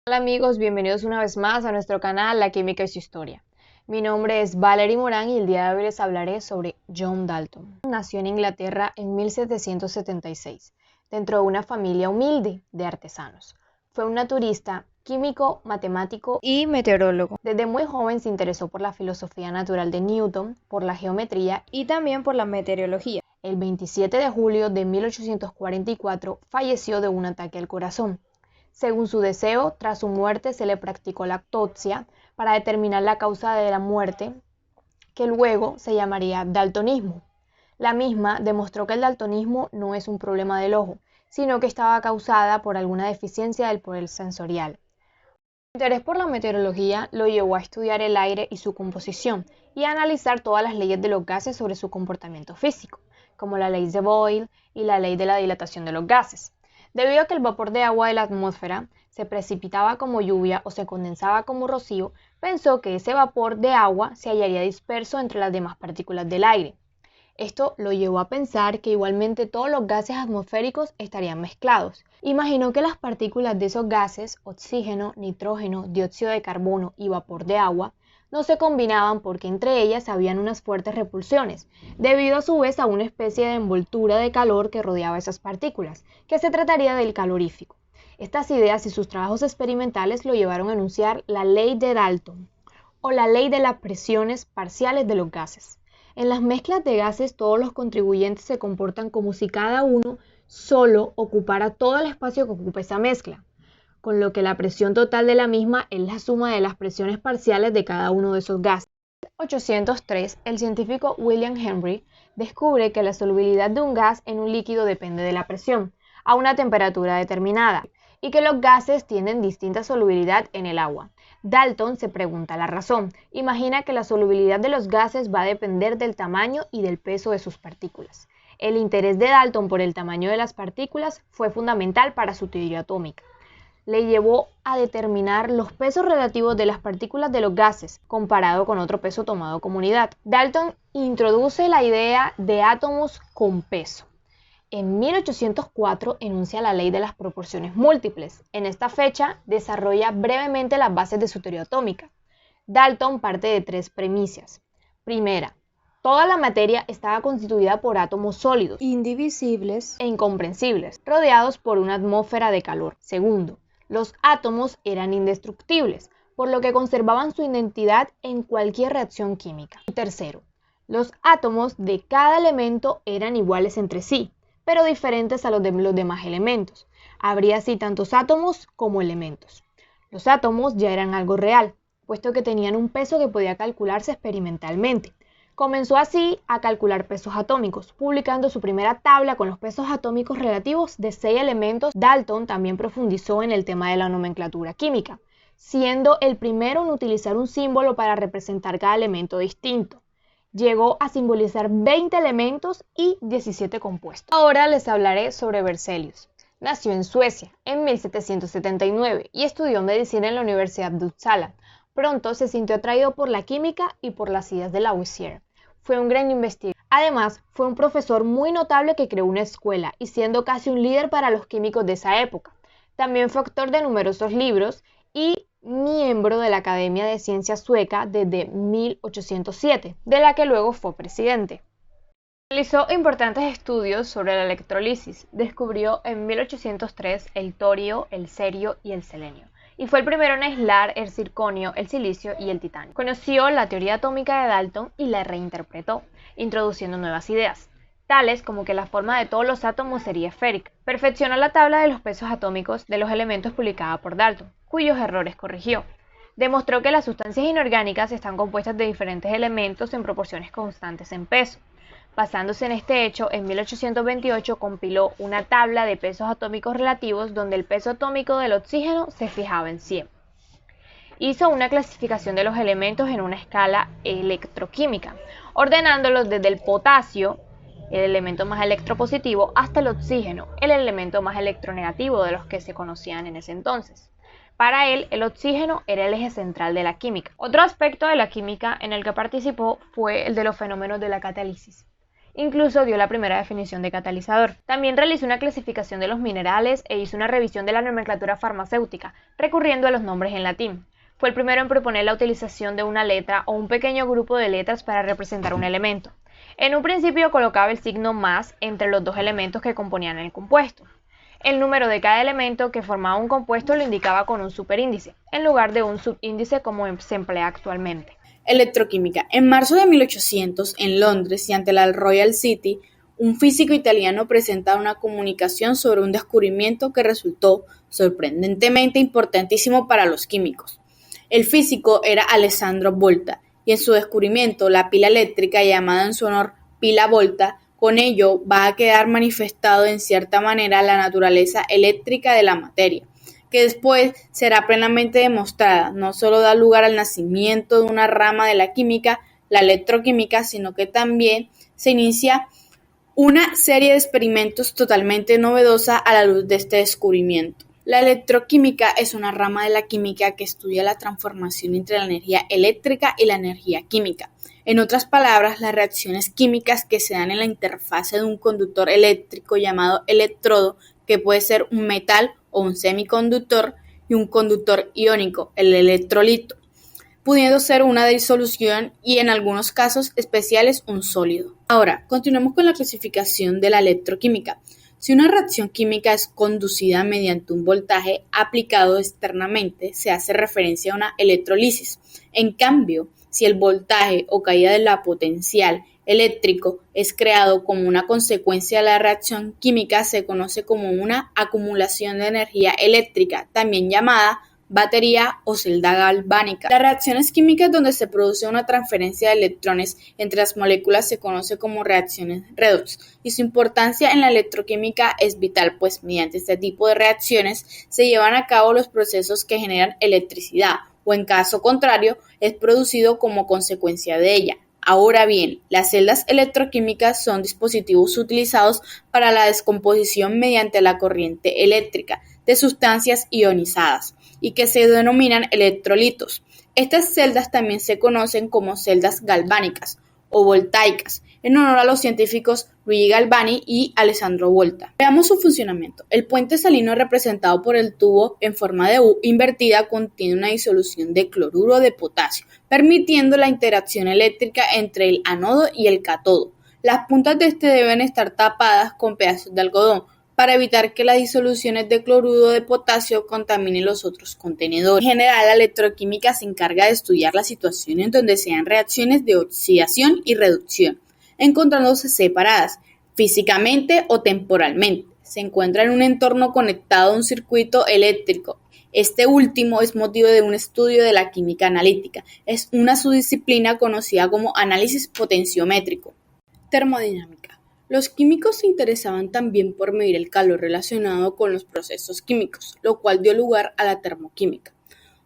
Hola amigos, bienvenidos una vez más a nuestro canal La Química y su Historia. Mi nombre es Valerie Morán y el día de hoy les hablaré sobre John Dalton. Nació en Inglaterra en 1776, dentro de una familia humilde de artesanos. Fue un naturista, químico, matemático y meteorólogo. Desde muy joven se interesó por la filosofía natural de Newton, por la geometría y también por la meteorología. El 27 de julio de 1844 falleció de un ataque al corazón. Según su deseo, tras su muerte se le practicó la autopsia para determinar la causa de la muerte, que luego se llamaría daltonismo. La misma demostró que el daltonismo no es un problema del ojo, sino que estaba causada por alguna deficiencia del poder sensorial. Su interés por la meteorología lo llevó a estudiar el aire y su composición y a analizar todas las leyes de los gases sobre su comportamiento físico, como la ley de Boyle y la ley de la dilatación de los gases. Debido a que el vapor de agua de la atmósfera se precipitaba como lluvia o se condensaba como rocío, pensó que ese vapor de agua se hallaría disperso entre las demás partículas del aire. Esto lo llevó a pensar que igualmente todos los gases atmosféricos estarían mezclados. Imaginó que las partículas de esos gases, oxígeno, nitrógeno, dióxido de carbono y vapor de agua, no se combinaban porque entre ellas habían unas fuertes repulsiones, debido a su vez a una especie de envoltura de calor que rodeaba esas partículas, que se trataría del calorífico. Estas ideas y sus trabajos experimentales lo llevaron a enunciar la ley de Dalton, o la ley de las presiones parciales de los gases. En las mezclas de gases todos los contribuyentes se comportan como si cada uno solo ocupara todo el espacio que ocupa esa mezcla, con lo que la presión total de la misma es la suma de las presiones parciales de cada uno de esos gases. En 1803, el científico William Henry descubre que la solubilidad de un gas en un líquido depende de la presión, a una temperatura determinada, y que los gases tienen distinta solubilidad en el agua. Dalton se pregunta la razón. Imagina que la solubilidad de los gases va a depender del tamaño y del peso de sus partículas. El interés de Dalton por el tamaño de las partículas fue fundamental para su teoría atómica. Le llevó a determinar los pesos relativos de las partículas de los gases comparado con otro peso tomado como unidad. Dalton introduce la idea de átomos con peso. En 1804 enuncia la ley de las proporciones múltiples. En esta fecha desarrolla brevemente las bases de su teoría atómica. Dalton parte de tres premisas. Primera, toda la materia estaba constituida por átomos sólidos, indivisibles e incomprensibles, rodeados por una atmósfera de calor. Segundo, los átomos eran indestructibles, por lo que conservaban su identidad en cualquier reacción química. Y tercero, los átomos de cada elemento eran iguales entre sí, pero diferentes a los de los demás elementos. Habría así tantos átomos como elementos. Los átomos ya eran algo real, puesto que tenían un peso que podía calcularse experimentalmente. Comenzó así a calcular pesos atómicos, publicando su primera tabla con los pesos atómicos relativos de 6 elementos. Dalton también profundizó en el tema de la nomenclatura química, siendo el primero en utilizar un símbolo para representar cada elemento distinto. Llegó a simbolizar 20 elementos y 17 compuestos. Ahora les hablaré sobre Berzelius. Nació en Suecia en 1779 y estudió medicina en la Universidad de Uppsala. Pronto se sintió atraído por la química y por las ideas de Lavoisier. Fue un gran investigador. Además, fue un profesor muy notable que creó una escuela y siendo casi un líder para los químicos de esa época. También fue autor de numerosos libros y miembro de la Academia de Ciencias Sueca desde 1807, de la que luego fue presidente. Realizó importantes estudios sobre la electrolisis. Descubrió en 1803 el torio, el cerio y el selenio, y fue el primero en aislar el circonio, el silicio y el titanio. Conoció la teoría atómica de Dalton y la reinterpretó, introduciendo nuevas ideas, tales como que la forma de todos los átomos sería esférica. Perfeccionó la tabla de los pesos atómicos de los elementos publicada por Dalton, cuyos errores corrigió. Demostró que las sustancias inorgánicas están compuestas de diferentes elementos en proporciones constantes en peso. Basándose en este hecho, en 1828 compiló una tabla de pesos atómicos relativos donde el peso atómico del oxígeno se fijaba en 100. Hizo una clasificación de los elementos en una escala electroquímica, ordenándolos desde el potasio, el elemento más electropositivo, hasta el oxígeno, el elemento más electronegativo de los que se conocían en ese entonces. Para él, el oxígeno era el eje central de la química. Otro aspecto de la química en el que participó fue el de los fenómenos de la catálisis. Incluso dio la primera definición de catalizador. También realizó una clasificación de los minerales e hizo una revisión de la nomenclatura farmacéutica, recurriendo a los nombres en latín. Fue el primero en proponer la utilización de una letra o un pequeño grupo de letras para representar un elemento. En un principio colocaba el signo más entre los dos elementos que componían el compuesto. El número de cada elemento que formaba un compuesto lo indicaba con un superíndice, en lugar de un subíndice como se emplea actualmente. Electroquímica. En marzo de 1800, en Londres y ante la Royal City, un físico italiano presenta una comunicación sobre un descubrimiento que resultó sorprendentemente importantísimo para los químicos. El físico era Alessandro Volta, y en su descubrimiento, la pila eléctrica, llamada en su honor pila Volta, con ello va a quedar manifestado en cierta manera la naturaleza eléctrica de la materia, que después será plenamente demostrada. No solo da lugar al nacimiento de una rama de la química, la electroquímica, sino que también se inicia una serie de experimentos totalmente novedosa a la luz de este descubrimiento. La electroquímica es una rama de la química que estudia la transformación entre la energía eléctrica y la energía química. En otras palabras, las reacciones químicas que se dan en la interfase de un conductor eléctrico llamado electrodo, que puede ser un metal o un semiconductor, y un conductor iónico, el electrolito, pudiendo ser una disolución y en algunos casos especiales un sólido. Ahora, continuemos con la clasificación de la electroquímica. Si una reacción química es conducida mediante un voltaje aplicado externamente, se hace referencia a una electrolisis. En cambio, si el voltaje o caída de la potencial eléctrico es creado como una consecuencia de la reacción química, se conoce como una acumulación de energía eléctrica, también llamada batería o celda galvánica. Las reacciones químicas donde se produce una transferencia de electrones entre las moléculas se conoce como reacciones redox, y su importancia en la electroquímica es vital, pues mediante este tipo de reacciones se llevan a cabo los procesos que generan electricidad, o en caso contrario, es producido como consecuencia de ella. Ahora bien, las celdas electroquímicas son dispositivos utilizados para la descomposición mediante la corriente eléctrica de sustancias ionizadas y que se denominan electrolitos. Estas celdas también se conocen como celdas galvánicas o voltaicas, en honor a los científicos Luigi Galvani y Alessandro Volta. Veamos su funcionamiento. El puente salino representado por el tubo en forma de U invertida contiene una disolución de cloruro de potasio, permitiendo la interacción eléctrica entre el ánodo y el cátodo. Las puntas de este deben estar tapadas con pedazos de algodón, para evitar que las disoluciones de cloruro de potasio contaminen los otros contenedores. En general, la electroquímica se encarga de estudiar las situaciones donde se dan reacciones de oxidación y reducción, encontrándose separadas físicamente o temporalmente. Se encuentra en un entorno conectado a un circuito eléctrico. Este último es motivo de un estudio de la química analítica. Es una subdisciplina conocida como análisis potenciométrico. Termodinámica. Los químicos se interesaban también por medir el calor relacionado con los procesos químicos, lo cual dio lugar a la termoquímica.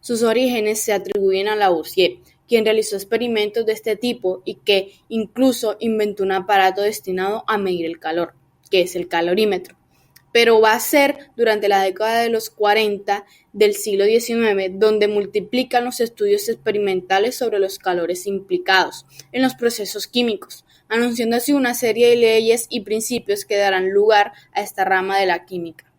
Sus orígenes se atribuyen a Lavoisier, quien realizó experimentos de este tipo y que incluso inventó un aparato destinado a medir el calor, que es el calorímetro. Pero va a ser durante la década de los 40 del siglo XIX donde multiplican los estudios experimentales sobre los calores implicados en los procesos químicos, anunciando así una serie de leyes y principios que darán lugar a esta rama de la química.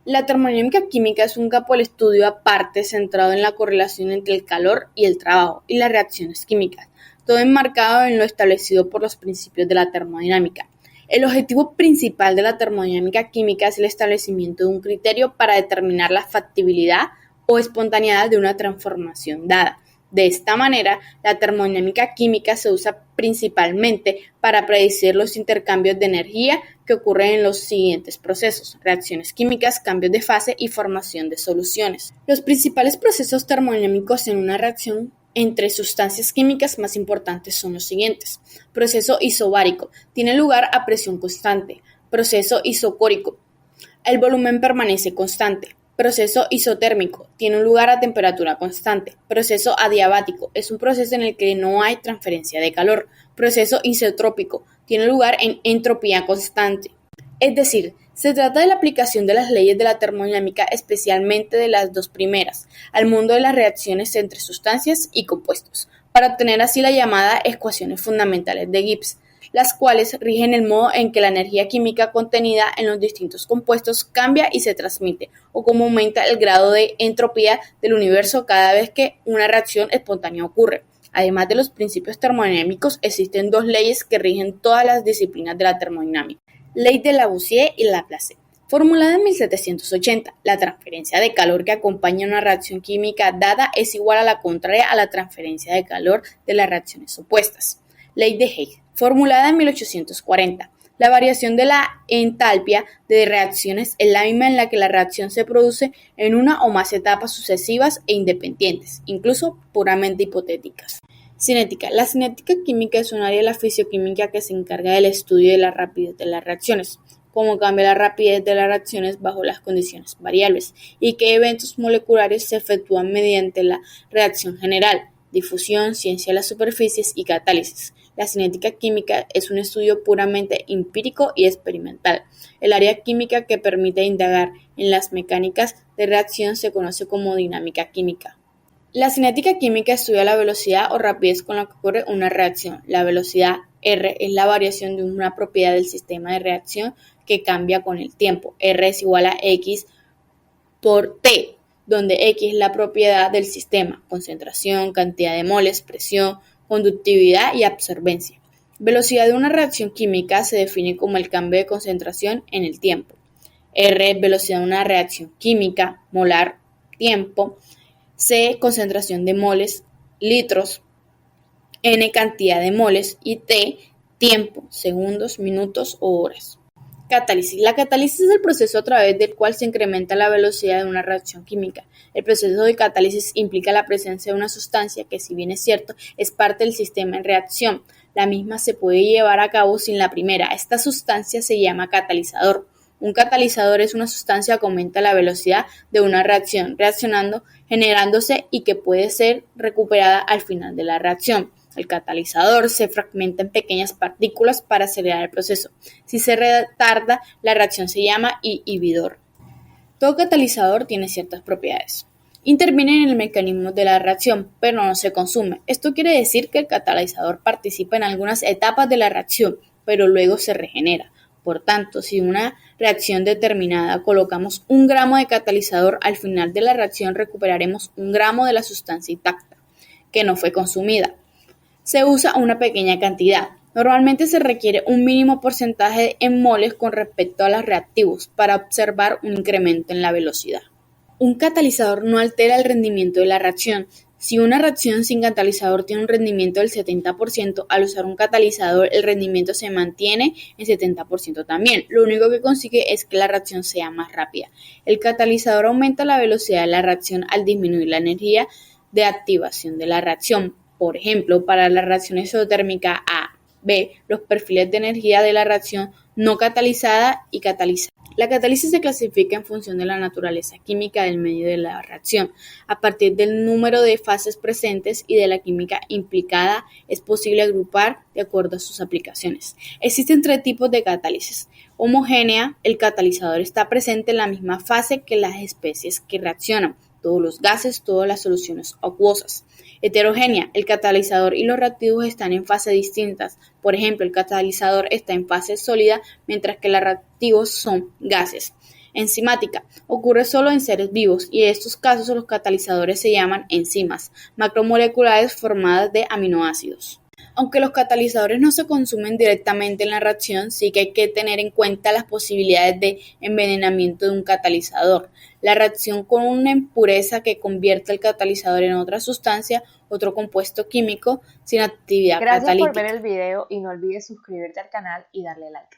La termodinámica química es un campo de estudio aparte centrado en la correlación entre el calor y el trabajo y las reacciones químicas, todo enmarcado en lo establecido por los principios de la termodinámica. El objetivo principal de la termodinámica química es el establecimiento de un criterio para determinar la factibilidad o espontaneidad de una transformación dada. De esta manera, la termodinámica química se usa principalmente para predecir los intercambios de energía que ocurren en los siguientes procesos: reacciones químicas, cambios de fase y formación de soluciones. Los principales procesos termodinámicos en una reacción entre sustancias químicas más importantes son los siguientes. Proceso isobárico. Tiene lugar a presión constante. Proceso isocórico. El volumen permanece constante. Proceso isotérmico. Tiene lugar a temperatura constante. Proceso adiabático. Es un proceso en el que no hay transferencia de calor. Proceso isotrópico. Tiene lugar en entropía constante. Es decir, se trata de la aplicación de las leyes de la termodinámica, especialmente de las dos primeras, al mundo de las reacciones entre sustancias y compuestos, para obtener así la llamada ecuaciones fundamentales de Gibbs. las cuales rigen el modo en que la energía química contenida en los distintos compuestos cambia y se transmite, o cómo aumenta el grado de entropía del universo cada vez que una reacción espontánea ocurre. Además de los principios termodinámicos, existen dos leyes que rigen todas las disciplinas de la termodinámica: Ley de Lavoisier y Laplace. Formulada en 1780, la transferencia de calor que acompaña una reacción química dada es igual a la contraria a la transferencia de calor de las reacciones opuestas. Ley de Higgs. Formulada en 1840, la variación de la entalpia de reacciones es la misma en la que la reacción se produce en una o más etapas sucesivas e independientes, incluso puramente hipotéticas. Cinética. La cinética química es un área de la fisioquímica que se encarga del estudio de la rapidez de las reacciones, cómo cambia la rapidez de las reacciones bajo las condiciones variables y qué eventos moleculares se efectúan mediante la reacción general, difusión, ciencia de las superficies y catálisis. La cinética química es un estudio puramente empírico y experimental. El área química que permite indagar en las mecánicas de reacción se conoce como dinámica química. La cinética química estudia la velocidad o rapidez con la que ocurre una reacción. La velocidad R es la variación de una propiedad del sistema de reacción que cambia con el tiempo. R es igual a X por T, donde X es la propiedad del sistema: concentración, cantidad de moles, presión, conductividad y absorbencia. Velocidad de una reacción química se define como el cambio de concentración en el tiempo. R es velocidad de una reacción química, molar, tiempo. C, concentración de moles, litros. N, cantidad de moles. Y T, tiempo, segundos, minutos o horas. Catálisis. La catálisis es el proceso a través del cual se incrementa la velocidad de una reacción química. El proceso de catálisis implica la presencia de una sustancia que, si bien es cierto, es parte del sistema en reacción. La misma se puede llevar a cabo sin la primera. Esta sustancia se llama catalizador. Un catalizador es una sustancia que aumenta la velocidad de una reacción reaccionando, generándose y que puede ser recuperada al final de la reacción. El catalizador se fragmenta en pequeñas partículas para acelerar el proceso. Si se retarda, la reacción se llama inhibidor. Todo catalizador tiene ciertas propiedades. Interviene en el mecanismo de la reacción, pero no se consume. Esto quiere decir que el catalizador participa en algunas etapas de la reacción, pero luego se regenera. Por tanto, si en una reacción determinada colocamos 1 gramo de catalizador, al final de la reacción recuperaremos 1 gramo de la sustancia intacta, que no fue consumida. Se usa una pequeña cantidad. Normalmente se requiere un mínimo porcentaje en moles con respecto a los reactivos para observar un incremento en la velocidad. Un catalizador no altera el rendimiento de la reacción. Si una reacción sin catalizador tiene un rendimiento del 70%, al usar un catalizador el rendimiento se mantiene en 70% también. Lo único que consigue es que la reacción sea más rápida. El catalizador aumenta la velocidad de la reacción al disminuir la energía de activación de la reacción. Por ejemplo, para la reacción exotérmica A-B, los perfiles de energía de la reacción no catalizada y catalizada. La catálisis se clasifica en función de la naturaleza química del medio de la reacción. A partir del número de fases presentes y de la química implicada, es posible agrupar de acuerdo a sus aplicaciones. Existen 3 tipos de catálisis. Homogénea: el catalizador está presente en la misma fase que las especies que reaccionan, todos los gases, todas las soluciones acuosas. Heterogénea: el catalizador y los reactivos están en fases distintas. Por ejemplo, el catalizador está en fase sólida, mientras que los reactivos son gases. Enzimática: ocurre solo en seres vivos, y en estos casos los catalizadores se llaman enzimas macromoleculares formadas de aminoácidos. Aunque los catalizadores no se consumen directamente en la reacción, sí que hay que tener en cuenta las posibilidades de envenenamiento de un catalizador. La reacción con una impureza que convierte el catalizador en otra sustancia, otro compuesto químico sin actividad Gracias por catalítica. ver el video y no olvides suscribirte al canal y darle like.